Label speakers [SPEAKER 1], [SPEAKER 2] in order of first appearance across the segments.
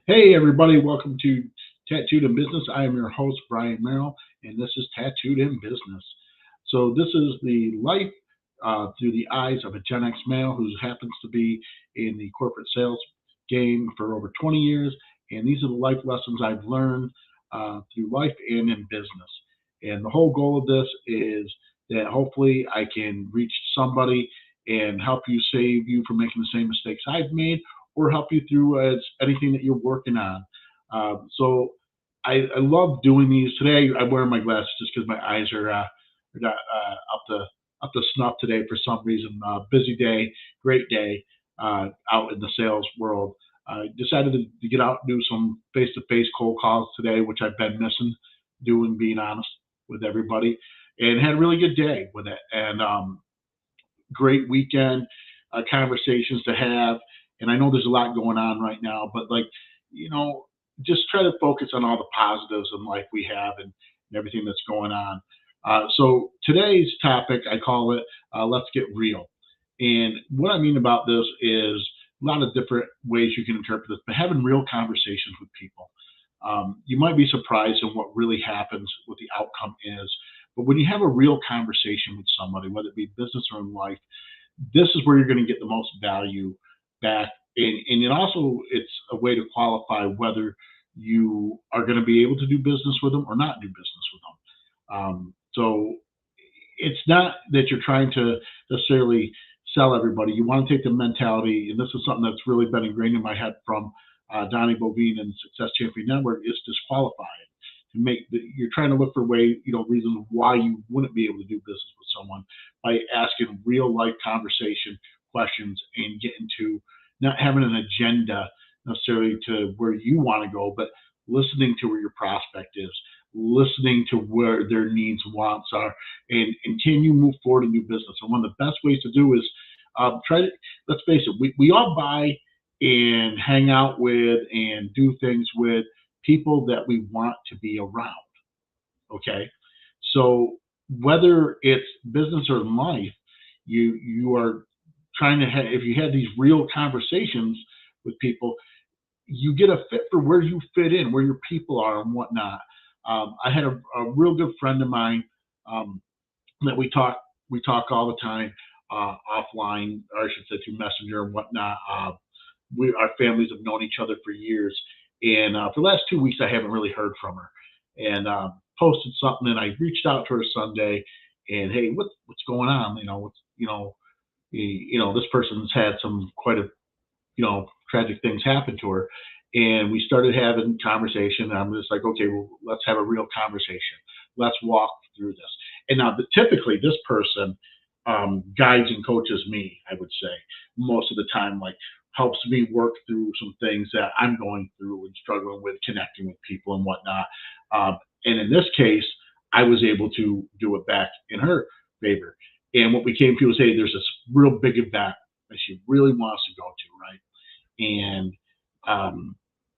[SPEAKER 1] Hey, everybody, welcome to Tattooed in Business. I am your host, Brian Merrill, and this is Tattooed in Business. So, this is the life through the eyes of a Gen X male who happens to be in the corporate sales game for over 20 years. And these are the life lessons I've learned through life and in business. And the whole goal of this is that hopefully I can reach somebody and help you save you from making the same mistakes I've made or help you through anything that you're working on. So I love doing these. Today I'm wearing my glasses just because my eyes are not up to snuff today for some reason. Busy day, great day out in the sales world. I decided to get out and do some face-to-face cold calls today, which I've been missing doing, being honest with everybody, and had a really good day with it. And great weekend conversations to have. And I know there's a lot going on right now, but you know, just try to focus on all the positives in life we have and everything that's going on. So today's topic, I call it "Let's Get Real." And what I mean about this is a lot of different ways you can interpret this, but having real conversations with people. You might be surprised in what really happens, what the outcome is. But when you have a real conversation with somebody, whether it be business or in life, this is where you're going to get the most value back. And it also it's a way to qualify whether you are going to be able to do business with them or not do business with them. So it's not that you're trying to necessarily sell everybody. You want to take the mentality, and this is something that's really been ingrained in my head from Donnie Bovine and Success Champion Network, is disqualifying. To make you're trying to look for reasons why you wouldn't be able to do business with someone by asking real life conversation questions and getting to not having an agenda necessarily to where you want to go, but listening to where your prospect is, listening to where their needs, wants are, and can you move forward in new business? And one of the best ways to do is try to, let's face it, we all buy and hang out with and do things with people that we want to be around. Okay. So whether it's business or life, you are trying to have, if you had these real conversations with people, you get a fit for where you fit in, where your people are and whatnot. I had a real good friend of mine um, that we talk all the time offline, or I should say through Messenger and whatnot. Our families have known each other for years, and for the last 2 weeks I haven't really heard from her. And posted something, and I reached out to her Sunday, and hey, what's going on? What's this person's had some quite a tragic things happen to her. And we started having conversation. And I'm just like, okay, well, let's have a real conversation. Let's walk through this. And now, typically, this person guides and coaches me, I would say, most of the time, like helps me work through some things that I'm going through and struggling with connecting with people and whatnot. And in this case, I was able to do it back in her favor. And what we came to was, hey, there's this real big event that she really wants to go to, right? And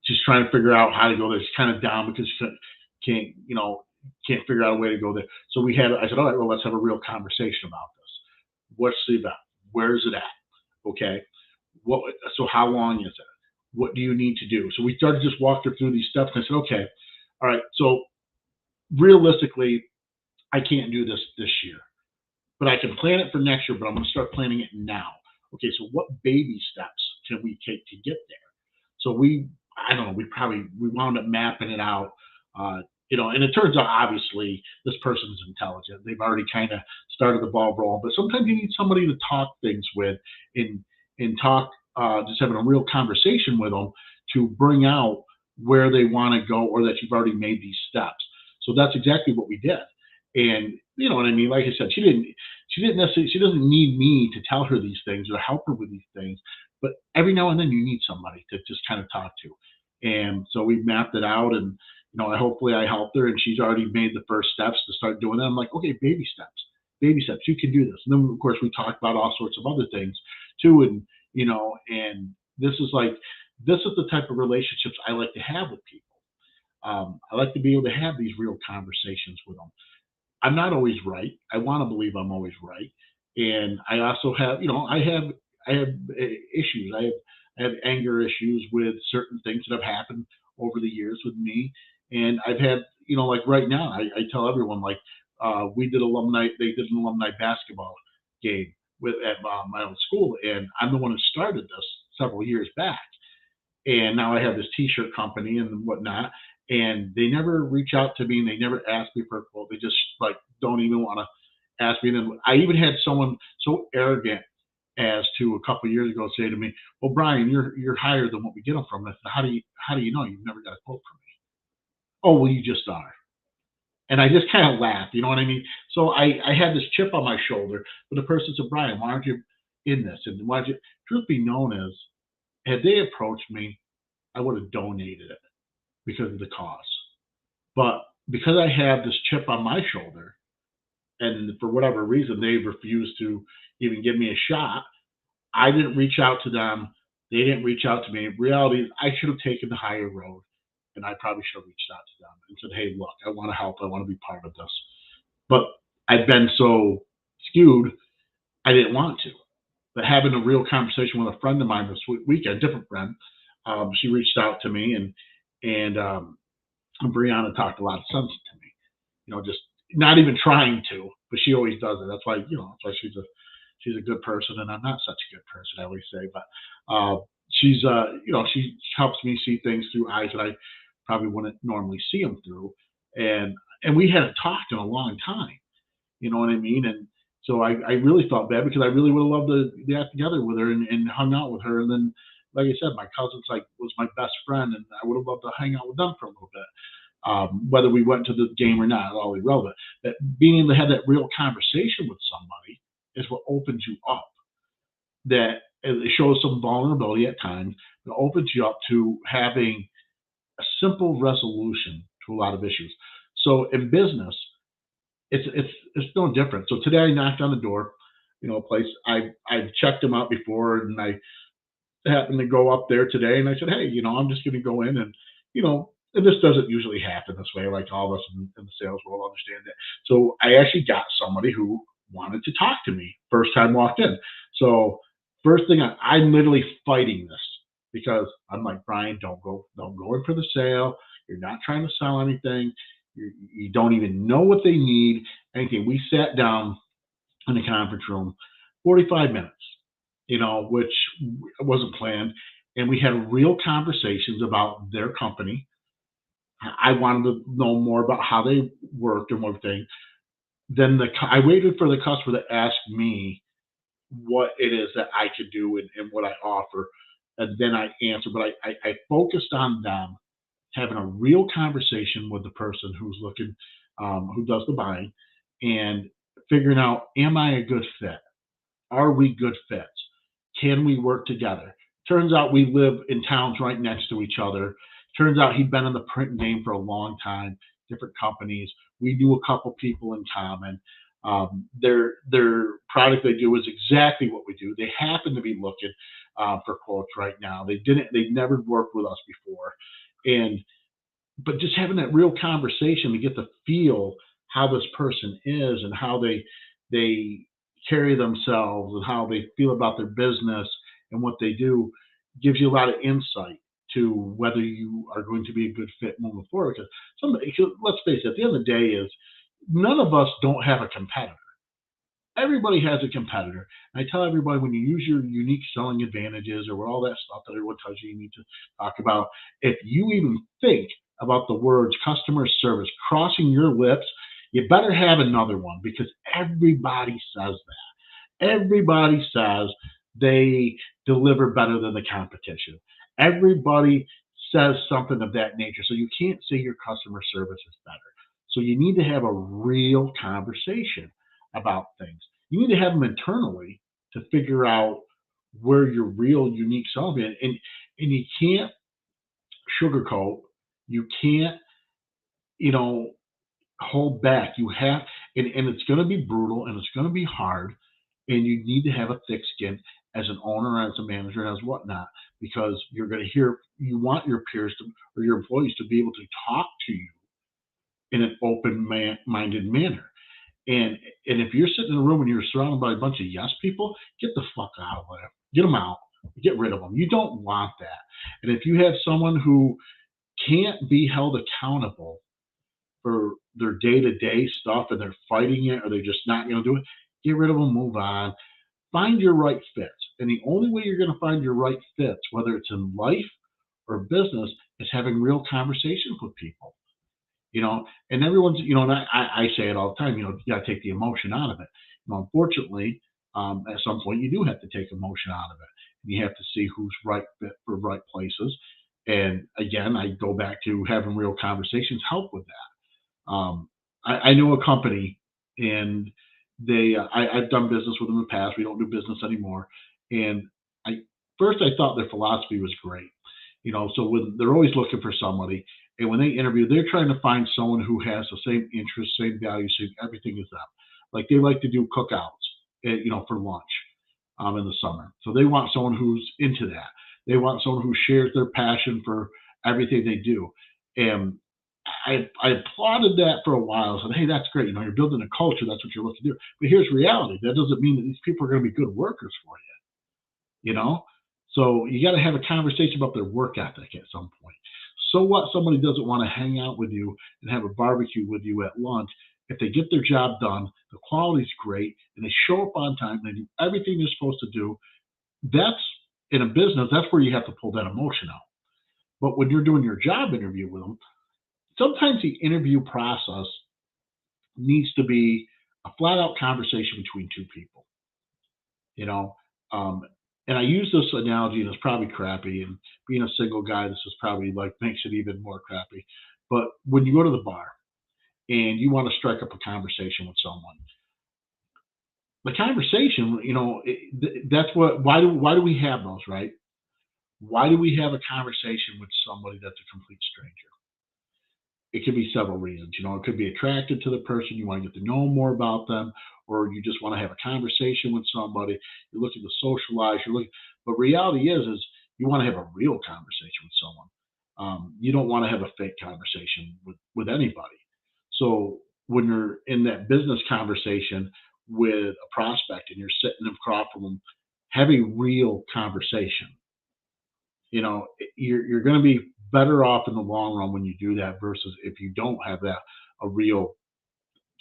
[SPEAKER 1] she's trying to figure out how to go there. She's kind of down because she can't, can't figure out a way to go there. So I said, all right, well, let's have a real conversation about this. What's the event? Where is it at? Okay. What? So how long is it? What do you need to do? So we started just walking through these steps, and I said, okay, all right. So realistically, I can't do this year, but I can plan it for next year. But I'm going to start planning it now. Okay. So what baby steps can we take to get there? So I don't know, we wound up mapping it out. And it turns out obviously this person's intelligent. They've already kind of started the ball rolling, but sometimes you need somebody to talk things with and talk, just having a real conversation with them to bring out where they want to go or that you've already made these steps. So that's exactly what we did. And you know what I mean? Like I said, she doesn't need me to tell her these things or help her with these things, but every now and then you need somebody to just kind of talk to. And so we mapped it out, and hopefully I helped her, and she's already made the first steps to start doing that. I'm like, okay, baby steps, you can do this. And then of course we talked about all sorts of other things too, and this is the type of relationships I like to have with people. I like to be able to have these real conversations with them. I'm not always right. I want to believe I'm always right, and I also have, I have issues. I have anger issues with certain things that have happened over the years with me. And I've had, like right now, I tell everyone, like, they did an alumni basketball game at my own school. And I'm the one who started this several years back. And now I have this t-shirt company and whatnot. And they never reach out to me and they never ask me for a quote. They just like don't even want to ask me. And then I even had someone so arrogant as to a couple of years ago say to me, "Well, Brian, you're higher than what we get them from." I said, "How do you know? You've never got a quote from me." "Oh, well, you just are." And I just kind of laughed, you know what I mean? So I had this chip on my shoulder, but the person said, "Brian, why aren't you in this?" And why don't you? Truth be known is, had they approached me, I would have donated it because of the cause. But because I have this chip on my shoulder, and for whatever reason they refused to even give me a shot, I didn't reach out to them. They didn't reach out to me. In reality, I should have taken the higher road, and I probably should have reached out to them and said, "Hey, look, I want to help. I want to be part of this." But I've been so skewed, I didn't want to. But having a real conversation with a friend of mine this weekend, different friend, she reached out to me, and Brianna talked a lot of sense to me. Just not even trying to, but she always does it. That's why she's a good person, and I'm not such a good person, I always say. But she helps me see things through eyes that I probably wouldn't normally see them through, and we hadn't talked in a long time. You know what I mean? And so I really felt bad because I really would have loved to get together with her and hung out with her. And then, like I said, my cousin's like was my best friend, and I would have loved to hang out with them for a little bit. Whether we went to the game or not, all irrelevant. That being able to have that real conversation with somebody is what opens you up. That it shows some vulnerability at times, but opens you up to having a simple resolution to a lot of issues. So in business, it's no different. So today I knocked on the door, a place I've checked them out before, and I happened to go up there today, and I said, "Hey, I'm just going to go in and you know." And this doesn't usually happen this way, like all of us in the sales world understand that. So I actually got somebody who wanted to talk to me first time walked in. So first thing I'm literally fighting this because I'm like, "Brian, don't go in for the sale. You're not trying to sell anything. You don't even know what they need, anything." We sat down in the conference room, 45 minutes, which wasn't planned. And we had real conversations about their company. I wanted to know more about how they worked and everything. Then I waited for the customer to ask me what it is that I could do and what I offer. And then I answered, but I focused on them having a real conversation with the person who's looking, who does the buying, and figuring out, am I a good fit? Are we good fits? Can we work together? Turns out we live in towns right next to each other. Turns out he'd been in the print game for a long time, different companies. We knew a couple people in common. Their product they do is exactly what we do. They happen to be looking for quotes right now. They never worked with us before, and but just having that real conversation to get to feel how this person is and how they carry themselves and how they feel about their business and what they do gives you a lot of insight to whether you are going to be a good fit moving forward. Because let's face it, at the end of the day, is none of us don't have a competitor. Everybody has a competitor. And I tell everybody when you use your unique selling advantages or all that stuff that everyone tells you need to talk about, if you even think about the words customer service crossing your lips, you better have another one because everybody says that. Everybody says they deliver better than the competition. Everybody says something of that nature. So you can't say your customer service is better. So you need to have a real conversation about things. You need to have them internally to figure out where your real unique self is. And you can't sugarcoat. You can't, you know, hold back. You have, and it's going to be brutal and it's going to be hard. And you need to have a thick skin as an owner, as a manager, as whatnot, because you're going to hear, you want your peers to, or your employees to be able to talk to you in an open-minded manner. And and if you're sitting in a room and you're surrounded by a bunch of yes people, get the fuck out of there. Get them out. Get rid of them. You don't want that. And if you have someone who can't be held accountable for their day to day stuff and they're fighting it or they're just not going to do it, get rid of them, move on, find your right fit. And the only way you're going to find your right fits, whether it's in life or business, is having real conversations with people. And everyone's, and I say it all the time, you got to take the emotion out of it. Unfortunately, at some point, you do have to take emotion out of it. You have to see who's right fit for right places. And again, I go back to having real conversations help with that. I know a company, and I've done business with them in the past. We don't do business anymore. And I first I thought their philosophy was great. So when they're always looking for somebody, and when they interview, they're trying to find someone who has the same interests, same values, same everything as them. Like they like to do cookouts, for lunch, in the summer. So they want someone who's into that. They want someone who shares their passion for everything they do. And I applauded that for a while. I said, hey, that's great. You're building a culture. That's what you're looking to do. But here's reality. That doesn't mean that these people are going to be good workers for you, you know? So you got to have a conversation about their work ethic at some point. So what somebody doesn't want to hang out with you and have a barbecue with you at lunch if they get their job done, the quality's great, and they show up on time, and they do everything they're supposed to do. That's in a business, that's where you have to pull that emotion out. But when you're doing your job interview with them, sometimes the interview process needs to be a flat out conversation between two people, you know. Um, and I use this analogy, and it's probably crappy. And being a single guy, this is probably like makes it even more crappy. But when you go to the bar and you want to strike up a conversation with someone, the conversation, that's what. Why do we have those, right? Why do we have a conversation with somebody that's a complete stranger? It could be several reasons. It could be attracted to the person, you want to get to know more about them, or you just want to have a conversation with somebody. You're looking to socialize. But reality is you want to have a real conversation with someone. You don't want to have a fake conversation with anybody. So when you're in that business conversation with a prospect and you're sitting across from them, have a real conversation. You're going to be better off in the long run when you do that versus if you don't have that a real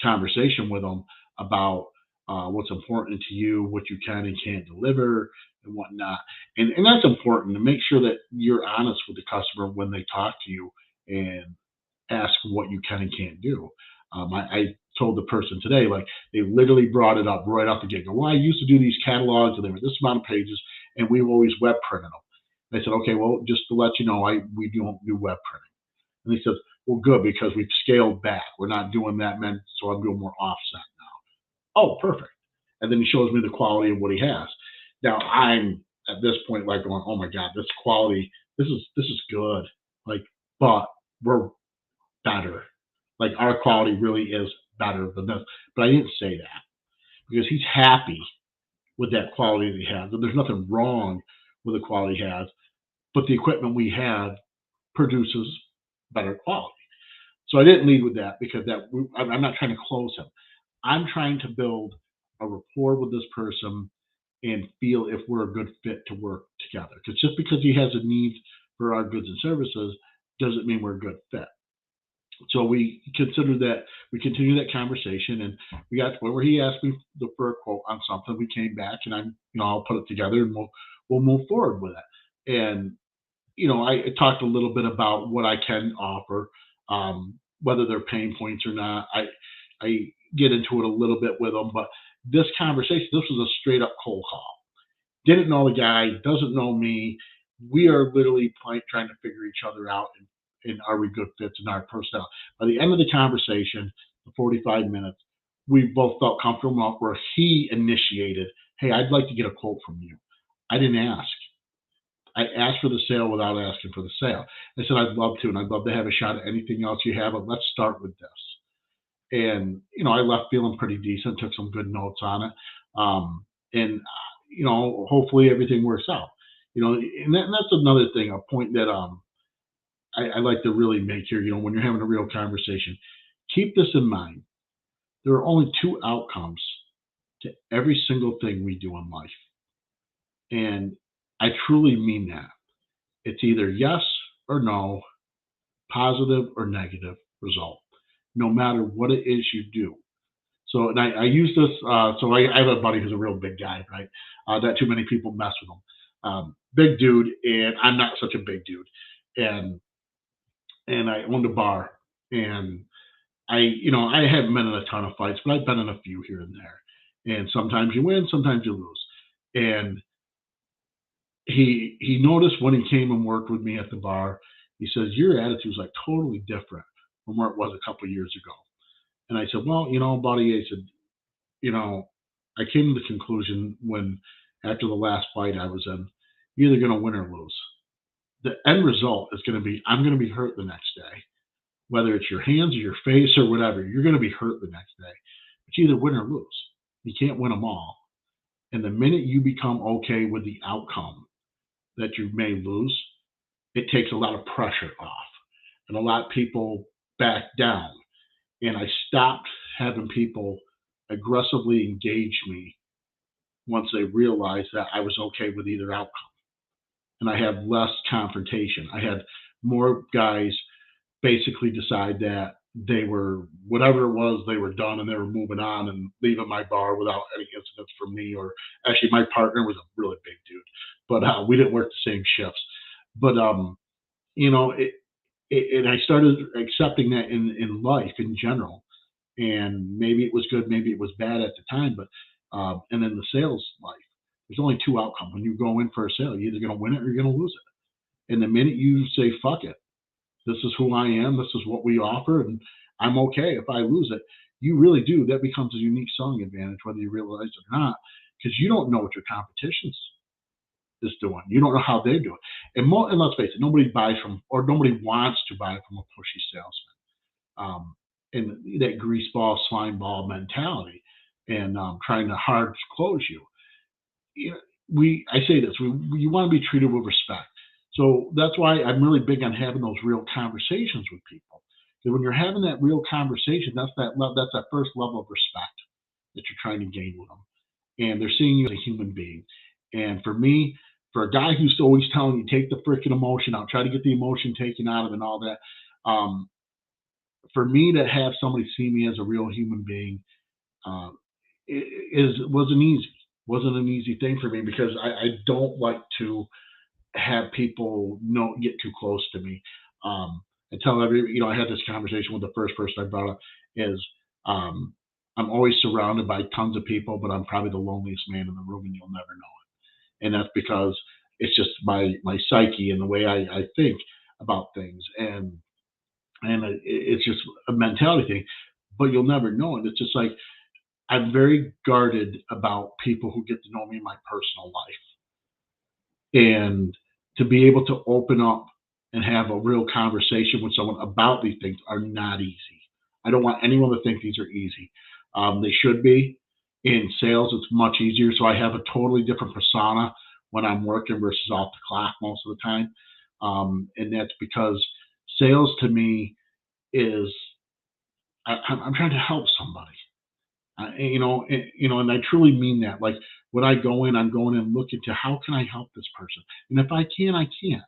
[SPEAKER 1] conversation with them about what's important to you, what you can and can't deliver, and whatnot. And that's important to make sure that you're honest with the customer when they talk to you and ask what you can and can't do. I told the person today, like they literally brought it up right off the get go. Well, I used to do these catalogs and they were this amount of pages, and we always web printed them. I said, okay, well, just to let you know, we don't do web printing. And he says, well, good, because we've scaled back. We're not doing that many, so I'm doing more offset now. Oh, perfect. And then he shows me the quality of what he has. Now I'm at this point like going, oh my God, this quality, this is good. Like, but we're better. Like our quality really is better than this. But I didn't say that because he's happy with that quality that he has. And there's nothing wrong with the quality he has, but the equipment we have produces better quality. So I didn't lead with that because I'm not trying to close him. I'm trying to build a rapport with this person and feel if we're a good fit to work together. Because just because he has a need for our goods and services doesn't mean we're a good fit. So we considered that we continued that conversation, and we got to the point where he asked me for a quote on something. We came back, and I'll put it together, and we'll move forward with it. And I talked a little bit about what I can offer, whether they're pain points or not. I get into it a little bit with them, but this conversation, this was a straight up cold call. Didn't know the guy, doesn't know me. We are literally trying to figure each other out and are we good fits in our personnel. By the end of the conversation, the 45 minutes, we both felt comfortable enough where he initiated, hey, I'd like to get a quote from you. I didn't ask. I asked for the sale without asking for the sale. I said, I'd love to, and I'd love to have a shot at anything else you have, but let's start with this. And, I left feeling pretty decent, took some good notes on it. And, hopefully everything works out. And that's another thing, a point that I like to really make here, when you're having a real conversation, keep this in mind. There are only two outcomes to every single thing we do in life. And I truly mean that. It's either yes or no, positive or negative result, no matter what it is you do. So, and I use this. I have a buddy who's a real big guy, right? Not too many people mess with him. Big dude, and I'm not such a big dude. And I owned a bar, and I haven't been in a ton of fights, but I've been in a few here and there. And sometimes you win, sometimes you lose. And he noticed when he came and worked with me at the bar. He says your attitude's like totally different from where it was a couple of years ago. And I said, well, buddy, I said, you know, I came to the conclusion when after the last fight I was in, you're either going to win or lose. The end result is going to be I'm going to be hurt the next day, whether it's your hands or your face or whatever. You're going to be hurt the next day. But you either win or lose. You can't win them all. And the minute you become okay with the outcome that you may lose, it takes a lot of pressure off, and a lot of people back down. And I stopped having people aggressively engage me once they realized that I was okay with either outcome. And I had less confrontation. I had more guys basically decide that they were whatever it was, they were done and they were moving on and leaving my bar without any incidents from me. Or actually, my partner was a really big dude, but we didn't work the same shifts. But you know, and I started accepting that in life in general. And maybe it was good, maybe it was bad at the time, but and in the sales life, there's only two outcomes. When you go in for a sale, you're either going to win it or you're going to lose it. And the minute you say "fuck it," this is who I am, this is what we offer, and I'm okay if I lose it. You really do. That becomes a unique selling advantage, whether you realize it or not, because you don't know what your competition's is doing. You don't know how they do it. And let's face it, nobody buys from or nobody wants to buy from a pushy salesman. And that greaseball, slime ball mentality, and trying to hard close you. You know, I say this, you want to be treated with respect. So that's why I'm really big on having those real conversations with people. Because when you're having that real conversation, that's that first level of respect that you're trying to gain with them, and they're seeing you as a human being. And for me, for a guy who's always telling you take the freaking emotion out, try to get the emotion taken out of it and all that, um, for me to have somebody see me as a real human being uh, is wasn't an easy thing for me because I don't like to have people get too close to me. I tell I had this conversation with the first person I brought up is um, I'm always surrounded by tons of people, but I'm probably the loneliest man in the room, and you'll never know it. And that's because it's just my psyche and the way I think about things, and it's just a mentality thing. But you'll never know it. It's just like I'm very guarded about people who get to know me in my personal life. And to be able to open up and have a real conversation with someone about these things are not easy. I don't want anyone to think these are easy. They should be. In sales, it's much easier. So I have a totally different persona when I'm working versus off the clock most of the time. And that's because sales to me is I'm trying to help somebody. And I truly mean that. Like when I go in, I'm going in looking to how can I help this person, and if I can, I can.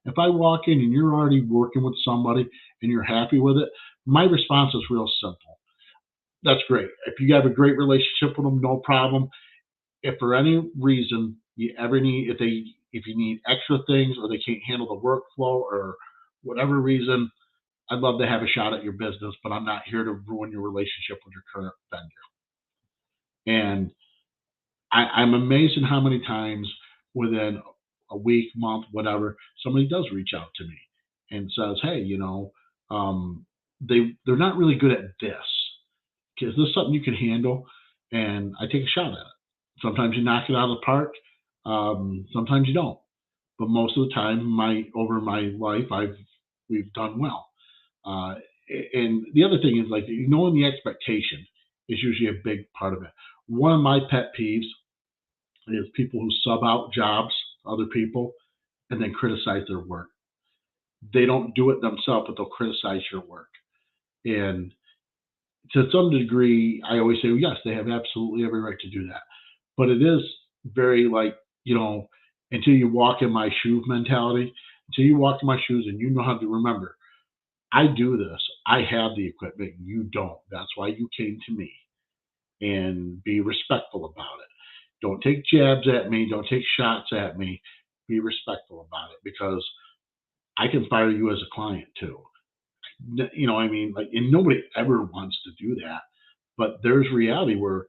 [SPEAKER 1] If I walk in and you're already working with somebody and you're happy with it, my response is real simple. That's great. If you have a great relationship with them, no problem. If for any reason you ever need, if you need extra things or they can't handle the workflow or whatever reason, I'd love to have a shot at your business, but I'm not here to ruin your relationship with your current vendor. And I'm amazed at how many times within a week, month, whatever, somebody does reach out to me and says, "Hey, they're not really good at this. Is this something you can handle?" And I take a shot at it. Sometimes you knock it out of the park. Sometimes you don't. But most of the time, my life, we've done well. Uh, and the other thing is like knowing the expectation is usually a big part of it. One of my pet peeves is people who sub out jobs to other people and then criticize their work. They don't do it themselves, but they'll criticize your work. And to some degree, I always say, well, yes, they have absolutely every right to do that. But it is very like, you know, until you walk in my shoes mentality, until you walk in my shoes and you know how to remember, I do this. I have the equipment. You don't. That's why you came to me. And be respectful about it. Don't take jabs at me. Don't take shots at me. Be respectful about it because I can fire you as a client too. You know, I mean, like, and nobody ever wants to do that. But there's reality where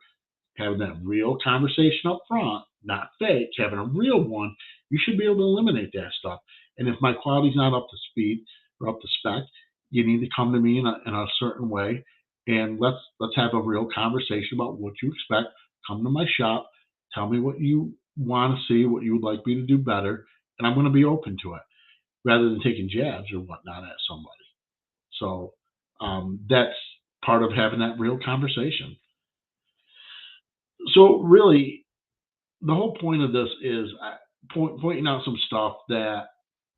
[SPEAKER 1] having that real conversation up front, not fake, having a real one, you should be able to eliminate that stuff. And if my quality's not up to speed or up to spec, you need to come to me in a certain way, and let's have a real conversation about what you expect. Come to my shop, tell me what you want to see, what you would like me to do better, and I'm going to be open to it rather than taking jabs or whatnot at somebody. So that's part of having that real conversation. So really, the whole point of this is pointing out some stuff that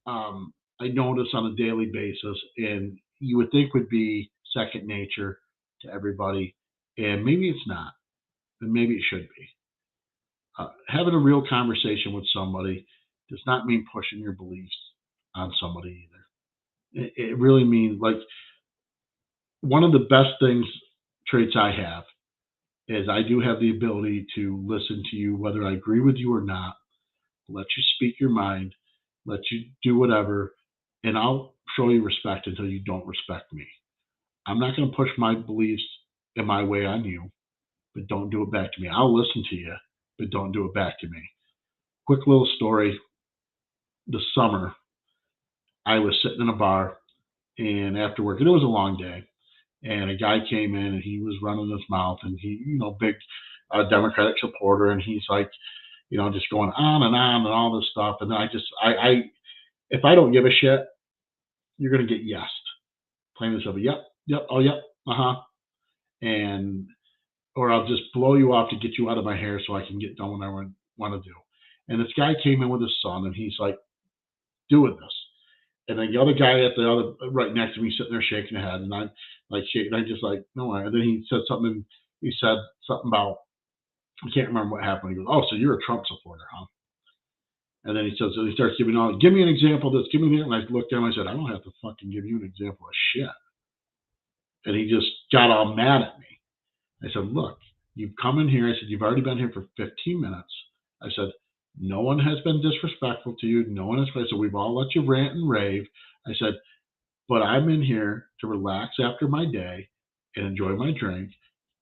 [SPEAKER 1] I notice on a daily basis, and you would think would be second nature to everybody, and maybe it's not, and maybe it should be. Having a real conversation with somebody does not mean pushing your beliefs on somebody either. It really means, like, one of the best things, traits I have, is I do have the ability to listen to you, whether I agree with you or not, let you speak your mind, let you do whatever, and I'll show you respect until you don't respect me. I'm not going to push my beliefs in my way on you, but don't do it back to me. I'll listen to you, but don't do it back to me. Quick little story. This summer, I was sitting in a bar, and after work, and it was a long day, and a guy came in and he was running his mouth, and he, big Democratic supporter, and he's like, just going on and all this stuff. And then I if I don't give a shit, you're going to get yesed. Plain and simple. Yep, yep, oh, yep, uh huh. And, or I'll just blow you off to get you out of my hair so I can get done what I want to do. And this guy came in with his son, and he's like, doing this. And then the other guy at the other right next to me sitting there shaking his head, and I'm like shaking. I just like no. And then he said something. He said something about, I can't remember what happened. He goes, "Oh, so you're a Trump supporter, huh?" And then he says, so he starts giving all, give me an example of this, give me that. And I looked at him, I said, I don't have to fucking give you an example of shit. And he just got all mad at me. I said, look, you've come in here. I said, you've already been here for 15 minutes. I said, no one has been disrespectful to you. No one has. I said, we've all let you rant and rave. I said, but I'm in here to relax after my day and enjoy my drink.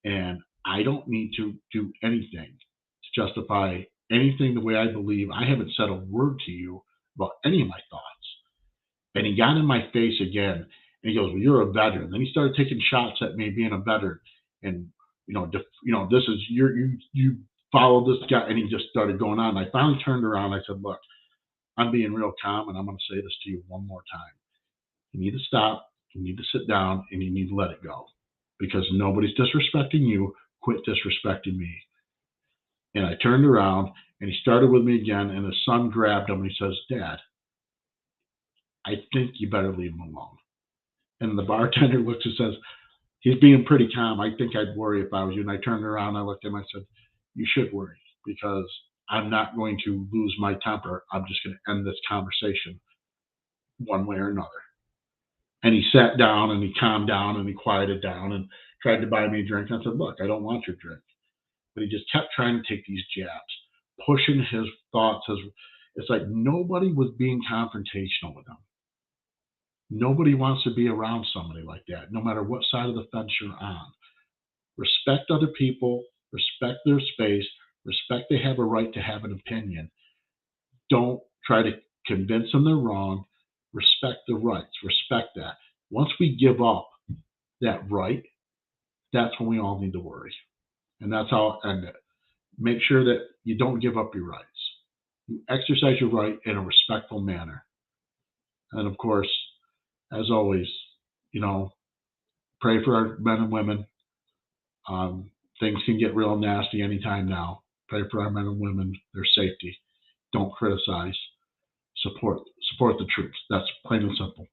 [SPEAKER 1] And I don't need to do anything to justify anything the way I believe. I haven't said a word to you about any of my thoughts. And he got in my face again, and he goes, "Well, you're a veteran." Then he started taking shots at me being a veteran, and this is you follow this guy, and he just started going on. And I finally turned around. And I said, "Look, I'm being real calm, and I'm going to say this to you one more time. You need to stop. You need to sit down, and you need to let it go, because nobody's disrespecting you. Quit disrespecting me." And I turned around, and he started with me again, and his son grabbed him, and he says, "Dad, I think you better leave him alone." And the bartender looks and says, he's being pretty calm. "I think I'd worry if I was you." And I turned around, I looked at him, I said, "You should worry, because I'm not going to lose my temper. I'm just going to end this conversation one way or another." And he sat down, and he calmed down, and he quieted down, and tried to buy me a drink. I said, "Look, I don't want your drink." But he just kept trying to take these jabs, pushing his thoughts. It's like nobody was being confrontational with him. Nobody wants to be around somebody like that, no matter what side of the fence you're on. Respect other people, respect their space, respect they have a right to have an opinion. Don't try to convince them they're wrong. Respect the rights, respect that. Once we give up that right, that's when we all need to worry. And that's how I'll end it. Make sure that you don't give up your rights. You exercise your right in a respectful manner. And of course, as always, you know, pray for our men and women. Things can get real nasty anytime now. Pray for our men and women, their safety. Don't criticize. Support the troops. That's plain and simple.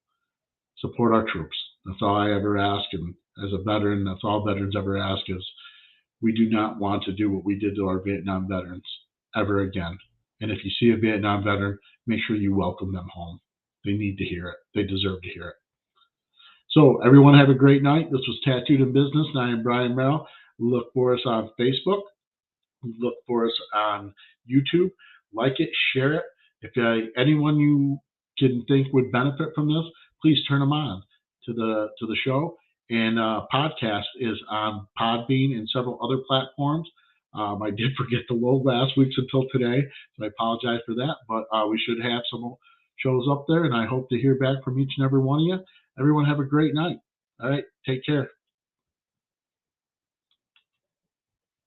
[SPEAKER 1] Support our troops. That's all I ever ask. And as a veteran, that's all veterans ever ask is we do not want to do what we did to our Vietnam veterans ever again. And if you see a Vietnam veteran, make sure you welcome them home. They need to hear it. They deserve to hear it. So everyone have a great night. This was Tattooed in Business, and I am Brian Merrill. Look for us on Facebook. Look for us on YouTube. Like it, share it. If anyone you can think would benefit from this, please turn them on to the show. And podcast is on Podbean and several other platforms. I did forget the load last week's until today, so I apologize for that. But we should have some shows up there, and I hope to hear back from each and every one of you. Everyone have a great night. All right, take care.